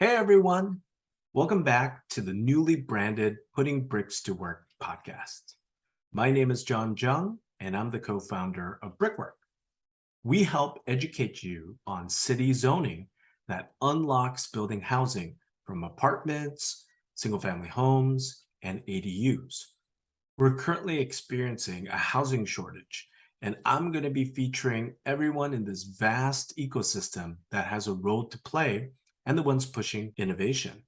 Hey everyone, welcome back to the newly branded Putting Bricks to Work podcast. My name is John Jung, and I'm the co-founder of Brickwork. We help educate you on city zoning that unlocks building housing from apartments, single-family homes, and ADUs. We're currently experiencing a housing shortage, and I'm going to be featuring everyone in this vast ecosystem that has a role to play and the ones pushing innovation.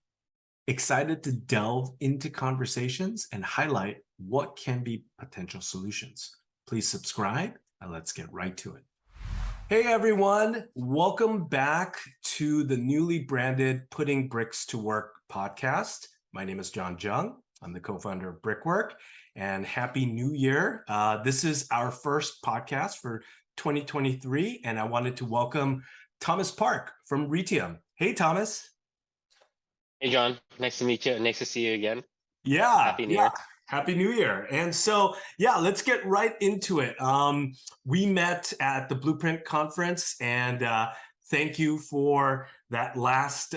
Excited to delve into conversations and highlight what can be potential solutions. Please subscribe and let's get right to it. Hey everyone, welcome back to the newly branded Putting Bricks to Work podcast. My name is John Jung. I'm the co-founder of Brickwork, and Happy New Year. This is our first podcast for 2023, and I wanted to welcome Thomas Park from Reitium. Hey, Thomas. Hey, John. Nice to meet you. Nice to see you again. Yeah, Happy New Year. Happy New Year. And so, let's get right into it. We met at the Blueprint Conference, and thank you for that last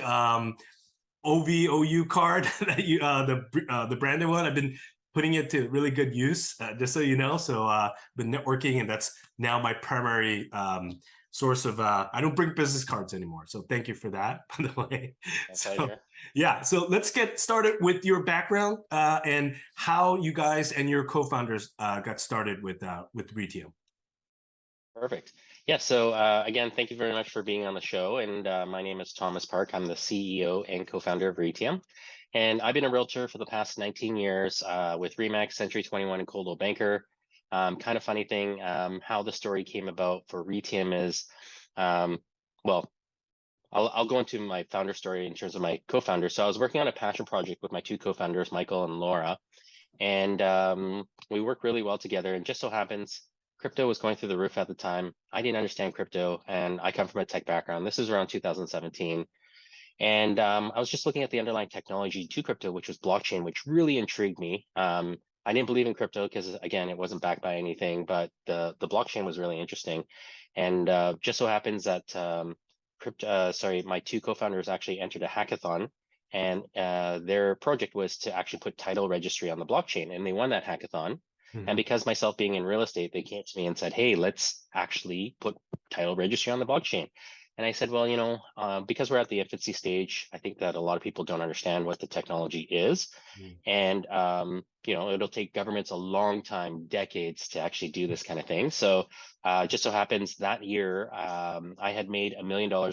OVOU card that you, the branded one. I've been putting it to really good use, just so you know. So been networking, and that's now my primary source of, I don't bring business cards anymore. So thank you for that, by the way. So let's get started with your background and how you guys and your co-founders got started with Reitium. Perfect. Yeah. So again, thank you very much for being on the show. And my name is Thomas Park. I'm the CEO and co-founder of Reitium. And I've been a realtor for the past 19 years with Remax, Century 21, and Coldwell Banker. Kind of funny thing, how the story came about for Reitium is, well, I'll go into my founder story in terms of my co-founder. So I was working on a passion project with my two co-founders, Michael and Laura, and we work really well together. And just so happens, crypto was going through the roof at the time. I didn't understand crypto, and I come from a tech background. This is around 2017. And I was just looking at the underlying technology to crypto, which was blockchain, which really intrigued me. I didn't believe in crypto because, again, it wasn't backed by anything, but the blockchain was really interesting. And just so happens that my two co-founders actually entered a hackathon, and their project was to actually put title registry on the blockchain, and they won that hackathon. And because myself being in real estate, they came to me and said, hey, let's actually put title registry on the blockchain. And I said, well, because we're at the infancy stage, I think that a lot of people don't understand what the technology is. And, it'll take governments a long time, decades, to actually do this kind of thing. So just so happens that year, I had made $1 million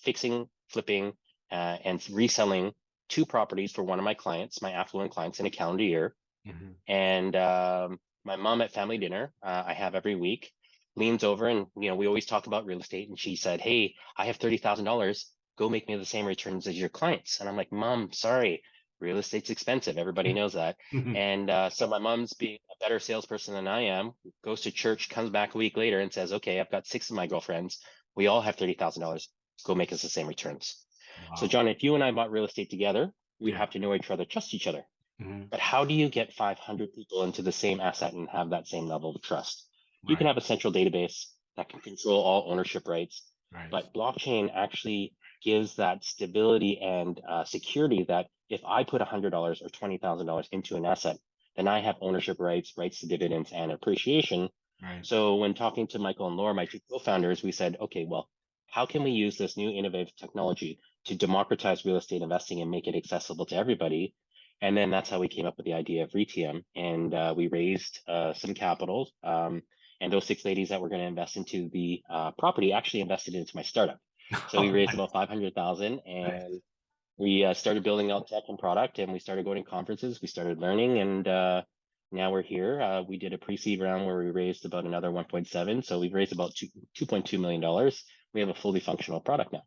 fixing, flipping, and reselling 2 properties for one of my clients, my affluent clients, in a calendar year. And my mom at family dinner, I have every week, leans over, and we always talk about real estate, and she said, hey, I have $30,000, go make me the same returns as your clients. And I'm like, Mom, sorry, real estate's expensive, everybody knows that. And so my mom's being a better salesperson than I am, goes to church, comes back a week later and says, okay, I've got 6 of my girlfriends, we all have $30,000, go make us the same returns. Wow. So John, if you and I bought real estate together, we'd have to know each other, trust each other. But how do you get 500 people into the same asset and have that same level of trust? You can have a central database that can control all ownership rights, but blockchain actually gives that stability and security that if I put $100 or $20,000 into an asset, then I have ownership rights to dividends and appreciation. So when talking to Michael and Laura, my two co-founders, we said, okay, well, how can we use this new innovative technology to democratize real estate investing and make it accessible to everybody? And then that's how we came up with the idea of Reitium. And we raised some capital. And those 6 ladies that were going to invest into the property actually invested into my startup. So we raised about $500,000, and we started building out tech and product, and we started going to conferences. We started learning, and now we're here. We did a pre-seed round where we raised about another 1.7. So we've raised about $2.2 million. We have a fully functional product now.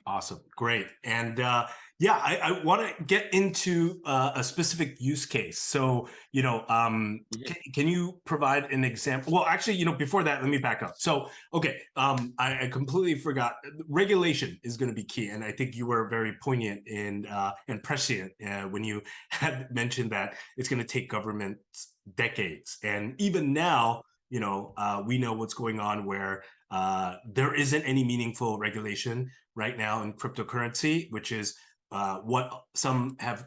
Awesome. Great. And I want to get into a specific use case. So, can you provide an example? Well, actually, before that, let me back up. So, okay, I completely forgot. Regulation is going to be key. And I think you were very poignant and prescient when you had mentioned that it's going to take governments decades. And even now, we know what's going on where there isn't any meaningful regulation right now in cryptocurrency, which is what some have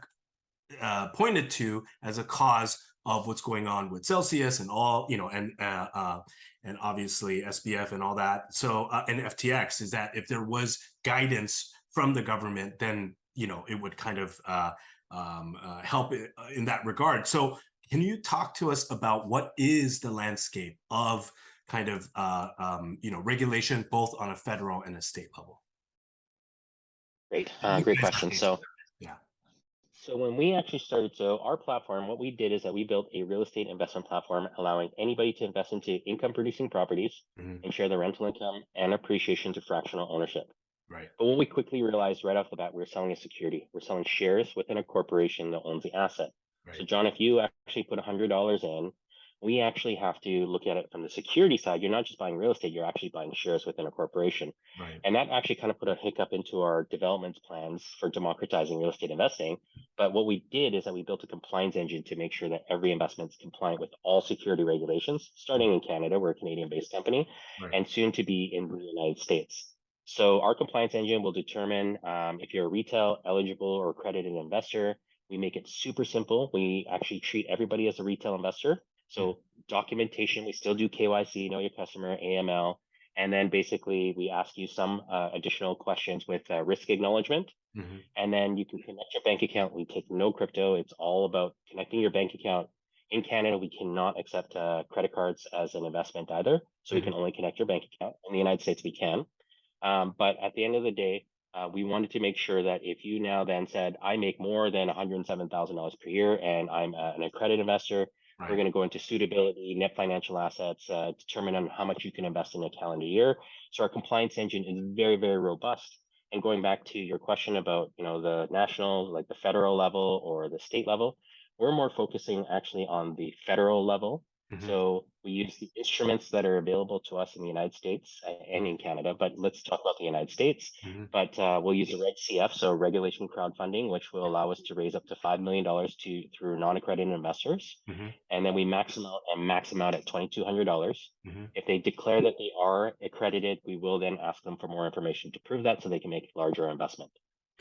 pointed to as a cause of what's going on with Celsius and all, and obviously SBF and all that. So and FTX is that if there was guidance from the government, then it would kind of help in that regard. So can you talk to us about what is the landscape of kind of regulation both on a federal and a state level? Great, You great guys question. engage So, with that. so when we actually started, so our platform, what we did is that we built a real estate investment platform allowing anybody to invest into income producing properties Yeah. and share the rental income and appreciation to fractional ownership. Right. But what we quickly realized right off the bat, we were selling a security. We're selling shares within a corporation that owns the asset. So, Right. John, if you actually put $100 in, we actually have to look at it from the security side. You're not just buying real estate, you're actually buying shares within a corporation. Right. And that actually kind of put a hiccup into our development plans for democratizing real estate investing. But what we did is that we built a compliance engine to make sure that every investment is compliant with all security regulations, starting in Canada. We're a Canadian based company, Right. and soon to be in the United States. So our compliance engine will determine if you're a retail eligible or accredited investor. We make it super simple. We actually treat everybody as a retail investor. So documentation, we still do KYC, know your customer, AML, and then basically we ask you some additional questions with risk acknowledgement. Mm-hmm. And then you can connect your bank account. We take no crypto. It's all about connecting your bank account. In Canada, we cannot accept credit cards as an investment either. So we can only connect your bank account. In the United States, we can. But at the end of the day, we wanted to make sure that if you now then said, I make more than $107,000 per year and I'm an accredited investor, Right. we're going to go into suitability, net financial assets, determine on how much you can invest in a calendar year. So our compliance engine is very, very robust. And going back to your question about, the national, like the federal level or the state level, we're more focusing actually on the federal level. Mm-hmm. So we use the instruments that are available to us in the United States and in Canada, but let's talk about the United States. Mm-hmm. But we'll use the Reg CF, so regulation crowdfunding, which will allow us to raise up to $5 million through non-accredited investors. Mm-hmm. And then we max them out at $2,200. Mm-hmm. If they declare that they are accredited, we will then ask them for more information to prove that so they can make a larger investment.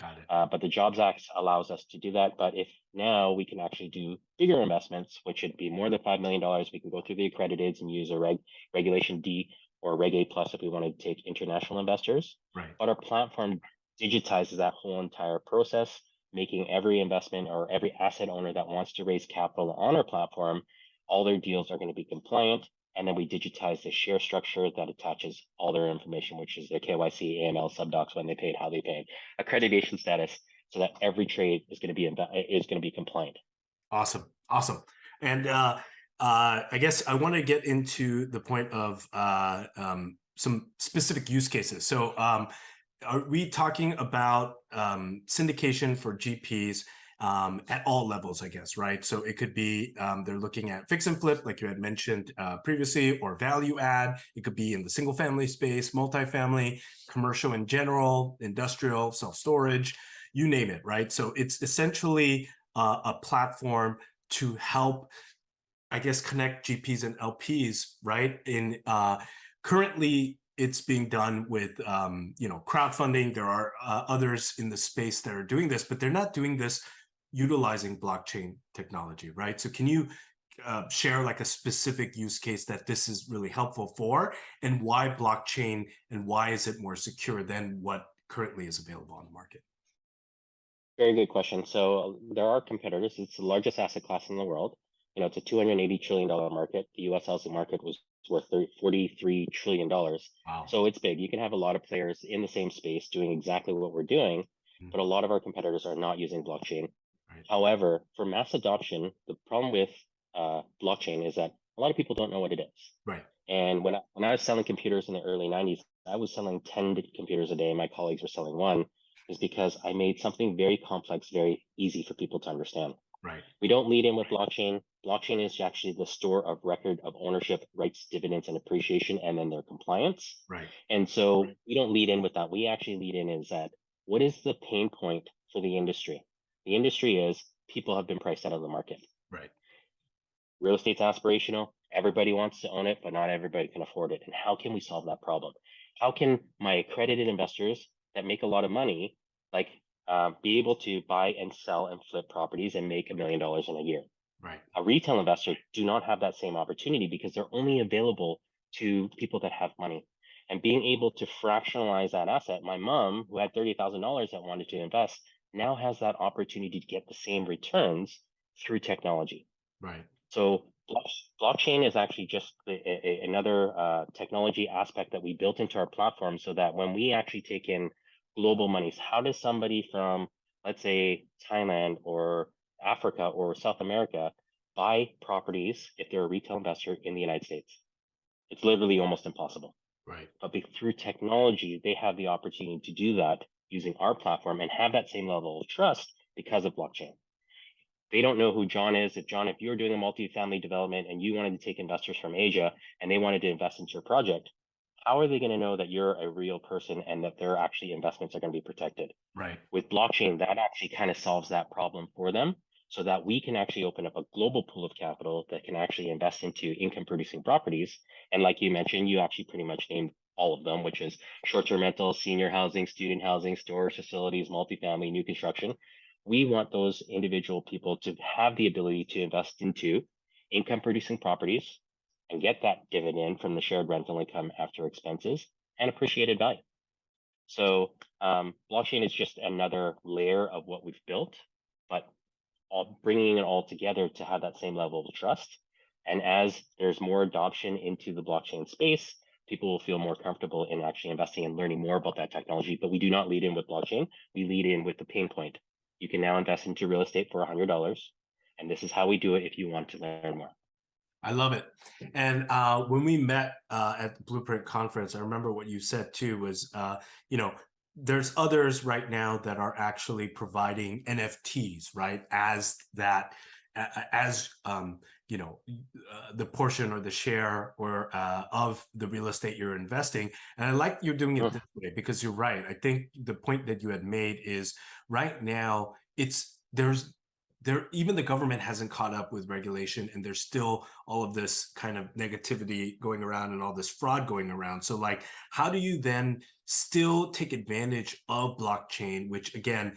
Got it. But the Jobs Act allows us to do that. But if now we can actually do bigger investments, which would be more than $5 million, we can go through the accrediteds and use a regulation D or Reg A plus if we want to take international investors. Right. But our platform digitizes that whole entire process, making every investment or every asset owner that wants to raise capital on our platform, all their deals are going to be compliant. And then we digitize the share structure that attaches all their information, which is their KYC, AML, subdocs, when they paid, how they paid, accreditation status, so that every trade is going to be compliant. Awesome. And I guess I want to get into the point of some specific use cases. So are we talking about syndication for GPs at all levels, I guess, right? So it could be they're looking at fix and flip, like you had mentioned previously, or value add. It could be in the single family space, multifamily, commercial in general, industrial, self-storage, you name it, right? So it's essentially a platform to help, I guess, connect GPs and LPs, right? In currently, it's being done with crowdfunding. There are others in the space that are doing this, but they're not doing this utilizing blockchain technology, right? So can you share like a specific use case that this is really helpful for, and why blockchain, and why is it more secure than what currently is available on the market? Very good question. So there are competitors. It's the largest asset class in the world. It's a $280 trillion market. The US housing market was worth $43 trillion. Wow. So it's big. You can have a lot of players in the same space doing exactly what we're doing, but a lot of our competitors are not using blockchain. Right. However, for mass adoption, the problem with blockchain is that a lot of people don't know what it is. Right. And when I was selling computers in the early 90s, I was selling 10 computers a day. My colleagues were selling one, is because I made something very complex, very easy for people to understand. Right. We don't lead in with blockchain. Blockchain is actually the store of record of ownership, rights, dividends, and appreciation, and then their compliance. Right. And so we don't lead in with that. We actually lead in is that what is the pain point for the industry? The industry is people have been priced out of the market. Right. Real estate's aspirational. Everybody wants to own it, but not everybody can afford it. And how can we solve that problem? How can my accredited investors that make a lot of money, like be able to buy and sell and flip properties and make $1 million in a year. Right. A retail investor do not have that same opportunity because they're only available to people that have money. And being able to fractionalize that asset, my mom, who had $30,000 that wanted to invest, now has that opportunity to get the same returns through technology. Right. So blockchain is actually just another technology aspect that we built into our platform so that when we actually take in global monies, how does somebody from, let's say, Thailand or Africa or South America buy properties if they're a retail investor in the United States? It's literally almost impossible. Right. But through technology, they have the opportunity to do that using our platform and have that same level of trust because of blockchain. They don't know who John is. If you're doing a multifamily development and you wanted to take investors from Asia and they wanted to invest into your project, how are they going to know that you're a real person and that their actually investments are going to be protected? Right. With blockchain, that actually kind of solves that problem for them so that we can actually open up a global pool of capital that can actually invest into income producing properties. And like you mentioned, you actually pretty much named all of them, which is short-term rentals, senior housing, student housing, storage facilities, multifamily, new construction. We want those individual people to have the ability to invest into income producing properties and get that dividend from the shared rental income after expenses and appreciated value. So blockchain is just another layer of what we've built, but bringing it all together to have that same level of trust. And as there's more adoption into the blockchain space, people will feel more comfortable in actually investing and learning more about that technology. But we do not lead in with blockchain. We lead in with the pain point. You can now invest into real estate for $100. And this is how we do it if you want to learn more. I love it. And when we met at the Blueprint conference, I remember what you said too was, there's others right now that are actually providing NFTs, right? As that, as the portion or the share or of the real estate you're investing. And I like you're doing it this way because you're right. I think the point that you had made is right now even the government hasn't caught up with regulation, and there's still all of this kind of negativity going around and all this fraud going around. So like, how do you then still take advantage of blockchain, which again,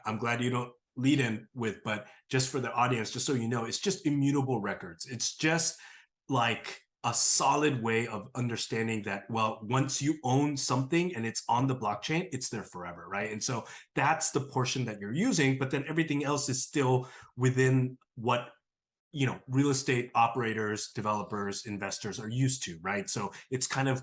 I'm glad you don't lead in with, but just for the audience, just so you know, it's just immutable records. It's just like a solid way of understanding that, well, once you own something and it's on the blockchain, it's there forever, right? And so that's the portion that you're using, but then everything else is still within what real estate operators, developers, investors are used to, right? So it's kind of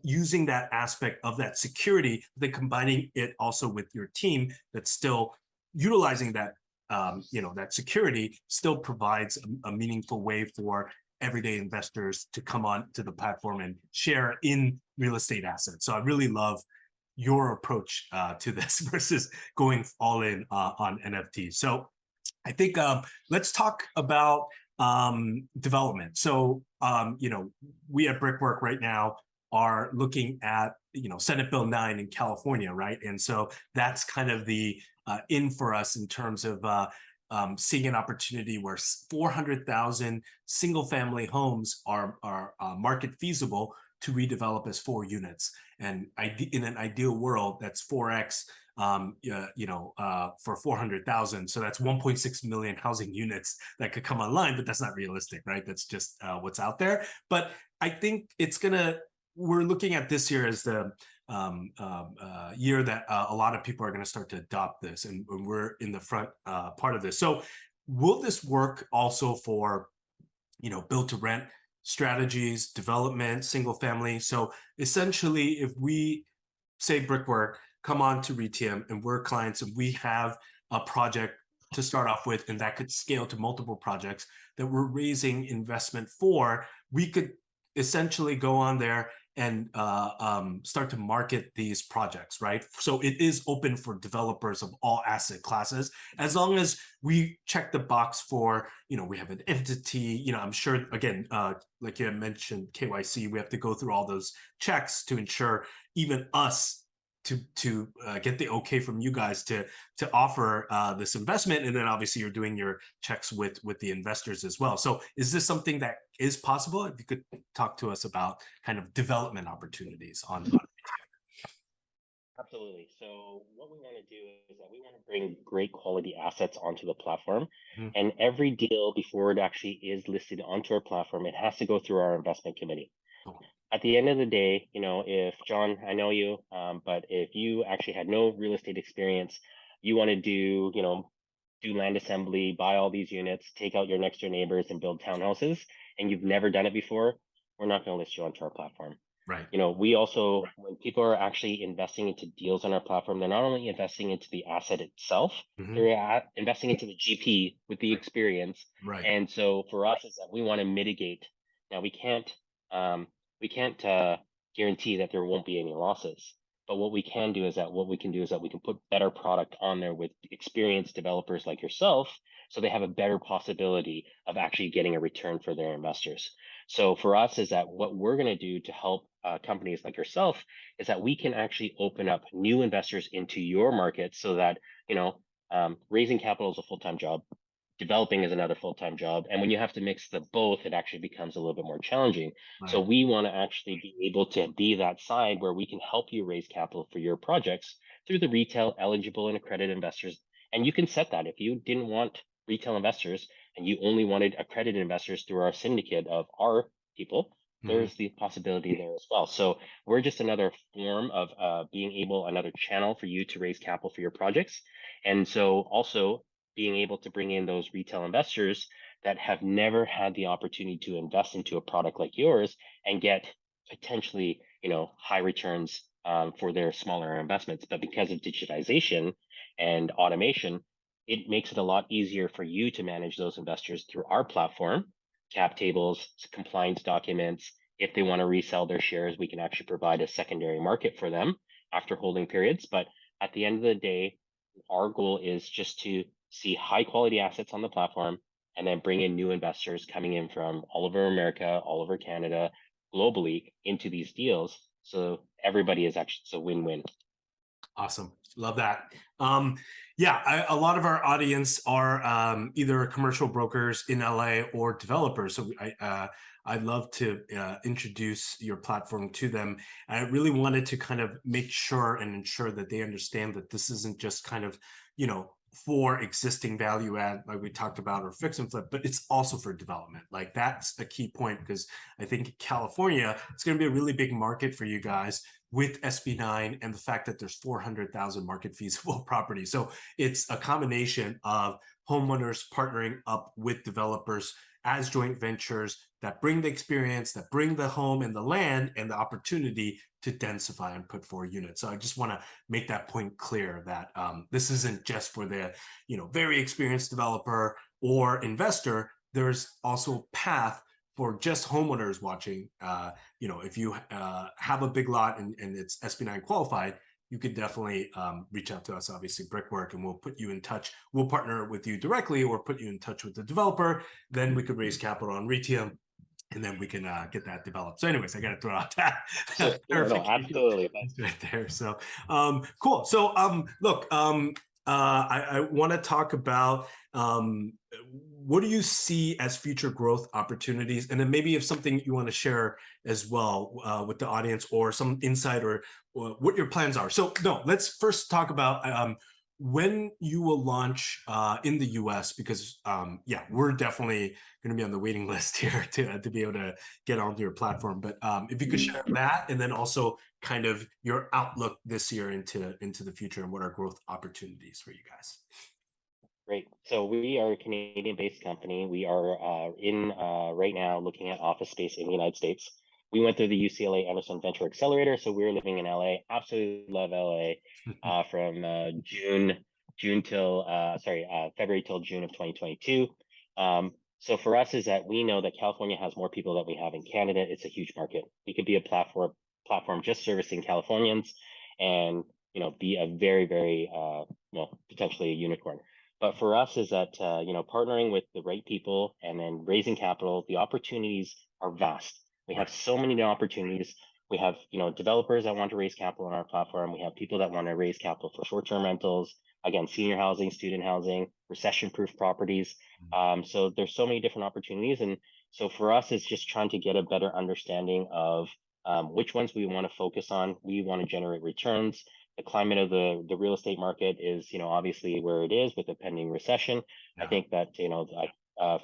using that aspect of that security, then combining it also with your team that's still utilizing that that security still provides a meaningful way for everyday investors to come on to the platform and share in real estate assets. So I really love your approach to this versus going all in on NFTs. So I think let's talk about development. So we at Brickwork right now are looking at Senate Bill 9 in California, right? And so that's kind of the in for us in terms of seeing an opportunity where 400,000 single-family homes are market feasible to redevelop as 4 units. And in an ideal world, that's 4x for 400,000. So that's 1.6 million housing units that could come online, but that's not realistic, right? That's just what's out there. But I think we're looking at this year as the year that a lot of people are going to start to adopt this, and we're in the front part of this. So will this work also for build to rent strategies, development, single family? So essentially, if we say Brickwork come on to Reitium and we're clients and we have a project to start off with, and that could scale to multiple projects that we're raising investment for, we could essentially go on there and start to market these projects, right? So it is open for developers of all asset classes, as long as we check the box for, we have an entity, I'm sure, again, like you had mentioned, KYC, we have to go through all those checks to ensure even us to get the okay from you guys to offer this investment. And then obviously you're doing your checks with the investors as well. So is this something that is possible? If you could talk to us about kind of development opportunities on Absolutely. So what we want to do is that we want to bring great quality assets onto the platform. Mhm. And every deal before it actually is listed onto our platform, it has to go through our investment committee. Cool. At the end of the day, if John, I know you, but if you actually had no real estate experience, you want to do land assembly, buy all these units, take out your next door neighbors and build townhouses, and you've never done it before, we're not going to list you onto our platform. Right. We also, when people are actually investing into deals on our platform, they're not only investing into the asset itself, Hmm. they're investing into the GP with the Right. experience. Right. And so for us is that we want to mitigate. Now um, we can't guarantee that there won't be any losses. But what we can do is that we can put better product on there with experienced developers like yourself, so they have a better possibility of actually getting a return for their investors. So for us is that what we're going to do to help companies like yourself is that we can actually open up new investors into your market so that, raising capital is a full-time job. Developing is another full-time job. And when you have to mix the both, it actually becomes a little bit more challenging. So Right. we want to actually be able to be that side where we can help you raise capital for your projects through the retail eligible and accredited investors. And you can set that if you didn't want retail investors and you only wanted accredited investors through our syndicate of our people, Hmm. there's the possibility there as well. So we're just another form of another channel for you to raise capital for your projects. And so also being able to bring in those retail investors that have never had the opportunity to invest into a product like yours and get potentially, high returns for their smaller investments. But because of digitization and automation, it makes it a lot easier for you to manage those investors through our platform, cap tables, compliance documents. If they want to resell their shares, we can actually provide a secondary market for them after holding periods. But at the end of the day, our goal is just to see high quality assets on the platform and then bring in new investors coming in from all over America, all over Canada, globally into these deals. So everybody is actually, it's a win-win. Awesome. Love that. Yeah, a lot of our audience are either commercial brokers in LA or developers. So I'd love to introduce your platform to them. I really wanted to kind of make sure and ensure that they understand that this isn't just kind of, for existing value add, like we talked about, or fix and flip, but it's also for development. Like that's a key point because I think California, it's going to be a really big market for you guys with SB9 and the fact that there's 400,000 market feasible property. So it's a combination of homeowners partnering up with developers as joint ventures that bring the experience, that bring the home and the land and the opportunity to densify and put forward units. So I just want to make that point clear that this isn't just for the very experienced developer or investor. There's also a path for just homeowners watching. If you have a big lot and it's SB9 qualified, you could definitely reach out to us, obviously Brickwork, and we'll put you in touch. We'll partner with you directly or put you in touch with the developer. Then we could raise capital on Reitium, and then we can get that developed. So anyways, I got to throw out that So no, clarification absolutely. right there. So cool. So look, I want to talk about what do you see as future growth opportunities? And then maybe if something you want to share as well with the audience or some insight or what your plans are. So no, let's first talk about when you will launch in the US, because yeah, we're definitely going to be on the waiting list here to be able to get onto your platform. But if you could share that, and then also kind of your outlook this year into the future and what are growth opportunities for you guys. Great. So we are a Canadian-based company. We are in right now looking at office space in the United States. We went through the UCLA Emerson Venture Accelerator, so we're living in LA. Absolutely love LA. From June till February till June of 2022. So for us is that we know that California has more people than we have in Canada. It's a huge market. We could be a platform just servicing Californians, and be a very very potentially a unicorn. But for us is that partnering with the right people and then raising capital, the opportunities are vast. We have Right. so many new opportunities. We have developers that want to raise capital on our platform. We have people that want to raise capital for short-term rentals, again, senior housing, student housing, recession-proof properties. So there's so many different opportunities, and so for us, it's just trying to get a better understanding of which ones we want to focus on. We want to generate returns. the climate of the real estate market is, obviously where it is with the pending recession. I Yeah. think that,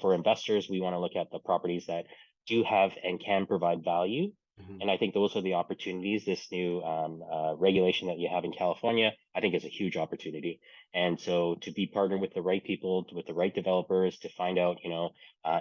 for investors, we want to look at the properties that do have and can provide value. Mhm. And I think those are the opportunities. This new regulation that you have in California, I think is a huge opportunity. And so to be partnered with the right people, with the right developers, to find out,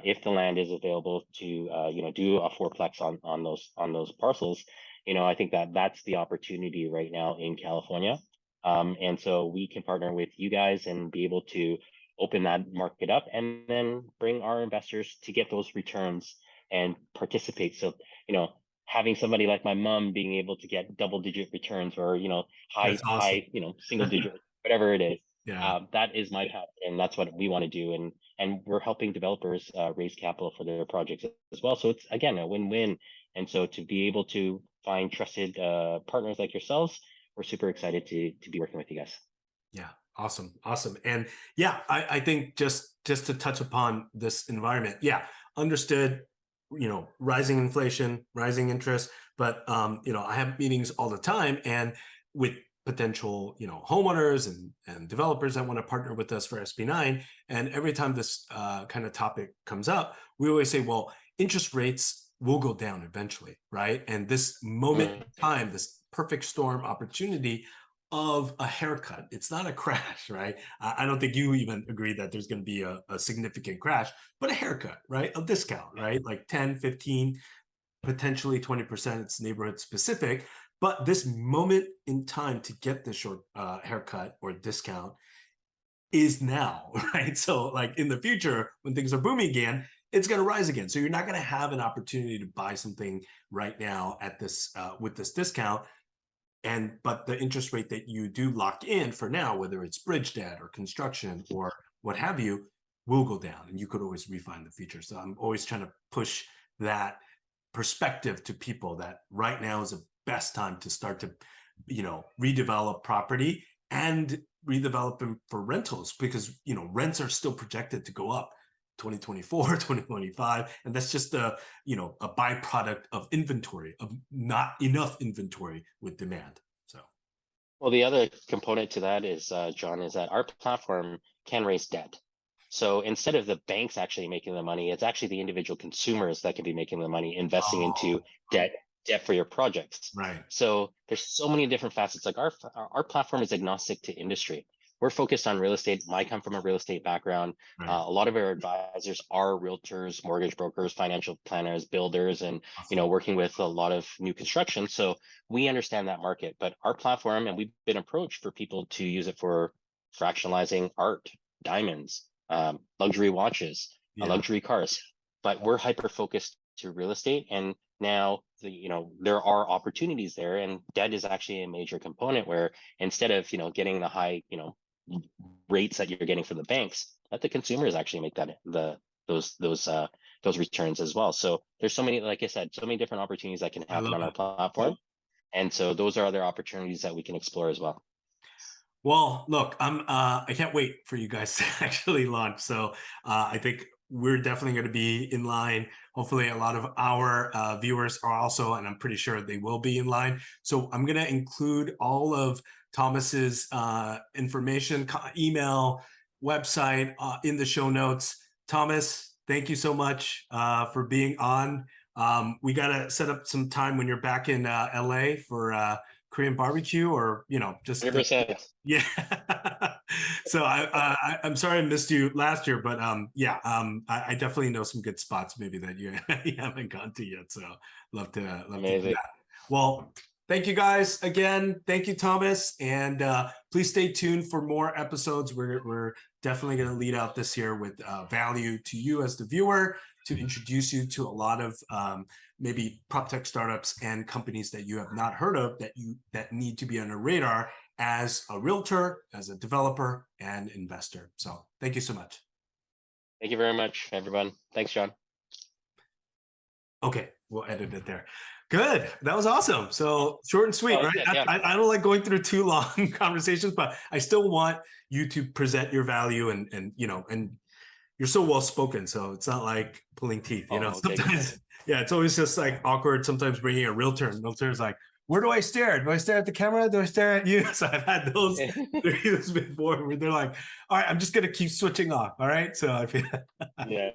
if the land is available to, do a fourplex on those parcels, I think that that's the opportunity right now in California. And so we can partner with you guys and be able to open that market up and then bring our investors to get those returns and participate. So, having somebody like my mom being able to get double-digit returns or, That's awesome. high, single digit, whatever it is, Yeah. that is my path, and that's what we want to do. And we're helping developers raise capital for their projects as well. So it's again a win-win. And so to be able to find trusted partners like yourselves, we're super excited to be working with you guys. Yeah. Awesome. Awesome. And yeah, I think just to touch upon this environment, yeah, understood, rising inflation, rising interest, but I have meetings all the time and with potential, homeowners and developers that want to partner with us for SB9. And every time this kind of topic comes up, we always say, well, interest rates will go down eventually, right? And this moment in time, this perfect storm opportunity of a haircut. It's not a crash, right? I don't think you even agree that there's going to be a significant crash, but a haircut, right? A discount, right? Like 10, 15, potentially 20%. It's neighborhood specific. But this moment in time to get this short haircut or discount is now, right? So, like in the future, when things are booming again, it's going to rise again. So you're not going to have an opportunity to buy something right now at this with this discount but the interest rate that you do lock in for now, whether it's bridge debt or construction or what have you, will go down and you could always refi in the future. So I'm always trying to push that perspective to people that right now is the best time to start to redevelop property and redevelop them for rentals because rents are still projected to go up 2024 2025, and that's just a byproduct of inventory, of not enough inventory with demand. So Well, the other component to that is, John, is that our platform can raise debt. So instead of the banks actually making the money, it's actually the individual consumers that can be making the money, investing oh, into debt for your projects. right. So there's so many different facets. Like our platform is agnostic to industry. We're focused on real estate. I come from a real estate background. Right. A lot of our advisors are realtors, mortgage brokers, financial planners, builders, and Awesome. working with a lot of new construction. So we understand that market. But our platform, and we've been approached for people to use it for fractionalizing art, diamonds, luxury watches, Yeah, luxury cars. But we're hyper focused to real estate, and now there are opportunities there, and debt is actually a major component where instead of getting the high rates that you're getting from the banks, let the consumers actually make those returns as well. So there's so many, like I said, so many different opportunities that can I happen love on our it. platform, and so those are other opportunities that we can explore as well. Well, look, I can't wait for you guys to actually launch. So I think we're definitely going to be in line. Hopefully, a lot of our viewers are also, and I'm pretty sure they will be in line. So I'm going to include all of Thomas's information, email, website in the show notes. Thomas, thank you so much for being on. We got to set up some time when you're back in LA for Korean barbecue, or just 100%. yeah. So I'm sorry I missed you last year, but yeah, I definitely know some good spots maybe that you, you haven't gone to yet. So love to do Amazing. that. Well, thank you guys again. Thank you, Thomas, and please stay tuned for more episodes. We're definitely going to lead out this year with value to you as the viewer, to introduce you to a lot of maybe prop tech startups and companies that you have not heard of that need to be on a radar as a realtor, as a developer, and investor. So thank you so much. Thank you very much, everyone. Thanks, John. Okay, we'll edit it there. Good. That was awesome. So short and sweet, Oh, that's right? good. Yeah. I don't like going through too long conversations, but I still want you to present your value and you're so well spoken. So it's not like pulling teeth, Oh, okay. sometimes, yeah, it's always just like awkward. Sometimes bringing a realtor and realtor is like, where do I stare? Do I stare at the camera? Do I stare at you? So I've had those interviews before where they're like, all right, I'm just gonna keep switching off. All right. So I feel Yeah,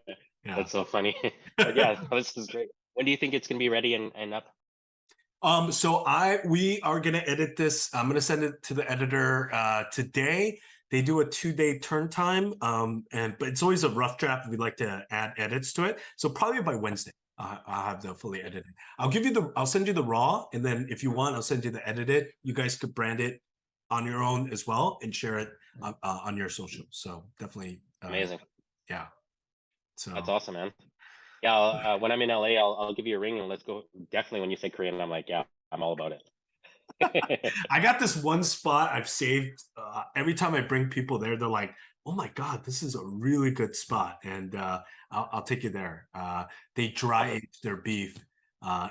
yeah. that's so funny. But yeah, this is great. When do you think it's gonna be ready and up? So we are gonna edit this. I'm gonna send it to the editor today. They do a 2-day turn time, but it's always a rough draft. We like to add edits to it, so probably by Wednesday, I'll have the fully edited. I'll send you the raw, and then if you want, I'll send you the edited. You guys could brand it on your own as well and share it on your social. So definitely, Amazing. yeah. That's So awesome, man. Yeah, when I'm in LA, I'll give you a ring and let's go. Definitely, when you say Korean, I'm like, yeah, I'm all about it. I got this one spot I've saved. Every time I bring people there, they're like, "Oh my god, this is a really good spot," and I'll take you there. They dry Awesome. age their beef.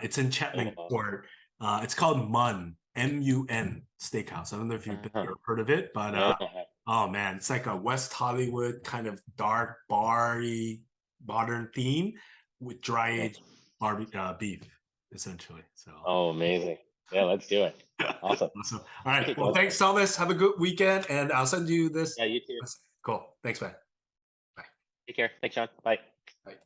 It's in Chapman Oh, Court. It's called Mun MUN Steakhouse. I don't know if you've been uh-huh. there or heard of it, but No. oh man, it's like a West Hollywood kind of dark, bar-y, modern theme with dry Yeah. aged beef, essentially. So. Oh, amazing. Yeah, let's do it. Awesome. Awesome. All right. Okay, Well, cool. thanks, Thomas. Have a good weekend, and I'll send you this. Yeah, you too. Cool. Thanks, man. Bye. Take care. Thanks, John. Bye. Bye.